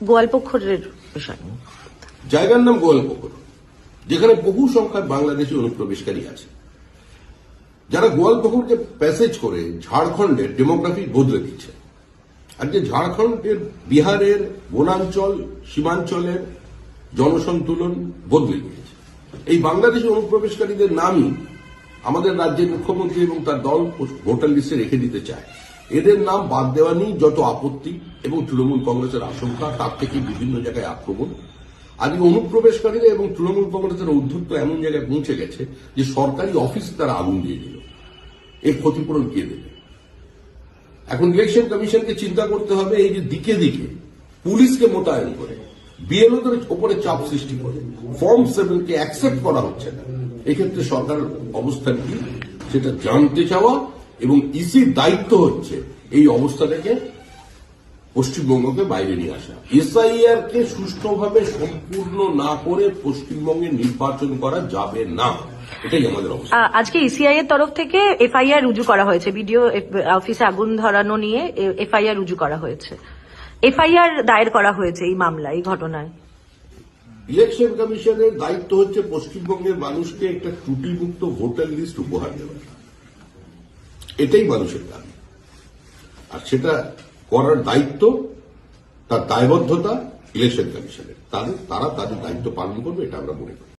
গোয়ালপুকুরের বিষয়। জায়গার নাম গোয়ালপুকুর, যেখানে বহু সংখ্যায় বাংলাদেশি অনুপ্রবেশকারী আছে, যারা গোয়ালপুকুরকে প্যাসেজ করে ঝাড়খণ্ডের ডেমোগ্রাফি বদলে দিচ্ছে। আজকে ঝাড়খণ্ডের, বিহারের বনাঞ্চল, সীমাঞ্চলের জনসন্তুলন বদলে দিয়েছে। এই বাংলাদেশি অনুপ্রবেশকারীদের নামই আমাদের রাজ্যের মুখ্যমন্ত্রী এবং তার দল ভোটার লিস্টে রেখে দিতে চায়। এদের নাম বাদ দেওয়া নিয়ে যত আপত্তি এবং তৃণমূল কংগ্রেসের আশঙ্কা, তার থেকে বিভিন্ন জায়গায় আক্রমণ। আজকে অনুপ্রবেশকারীরা এবং তৃণমূল কংগ্রেসের ঔদ্ধত্য এমন জায়গায় পৌঁছে গেছে যে সরকারি অফিসে তারা আগুন দিয়ে দিল। এর ক্ষতিপূরণ কে দেবে? এখন ইলেকশন কমিশনকে চিন্তা করতে হবে, এই যে দিকে দিকে পুলিশকে মোতায়েন করে বিএলওদের উপরে চাপ সৃষ্টি করে ফর্ম 7 কে অ্যাকসেপ্ট করা হচ্ছে না, এক্ষেত্রে সরকারের অবস্থান কি সেটা জানতে চাওয়া, এবং ইসির দায়িত্ব হচ্ছে এই অবস্থাটাকে পশ্চিমবঙ্গকে বাইরে নিয়ে আসা। এসআইআর কে সুষ্ঠুভাবে সম্পূর্ণ না করে পশ্চিমবঙ্গে নির্বাচন করা যাবে না, এটাই আমাদের অবস্থা। আজকে ইসিআই এর তরফ থেকে এফআইআর রুজু করা হয়েছে, বিডিও অফিসে আগুন ধরানো নিয়ে এফআইআর রুজু করা হয়েছে, এফআইআর দায়ের করা হয়েছে এই মামলায়, এই ঘটনায়। ইলেকশন কমিশনের দায়িত্ব হচ্ছে পশ্চিমবঙ্গের মানুষকে একটা ত্রুটিমুক্ত ভোটার লিস্ট উপহার দেওয়া, এটাই মানুষের দাবি। আর সেটা করার দায়িত্ব, তার দায়বদ্ধতা ইলেকশন কমিশনের। তারা তাদের দায়িত্ব পালন করবে, এটা আমরা মনে করি।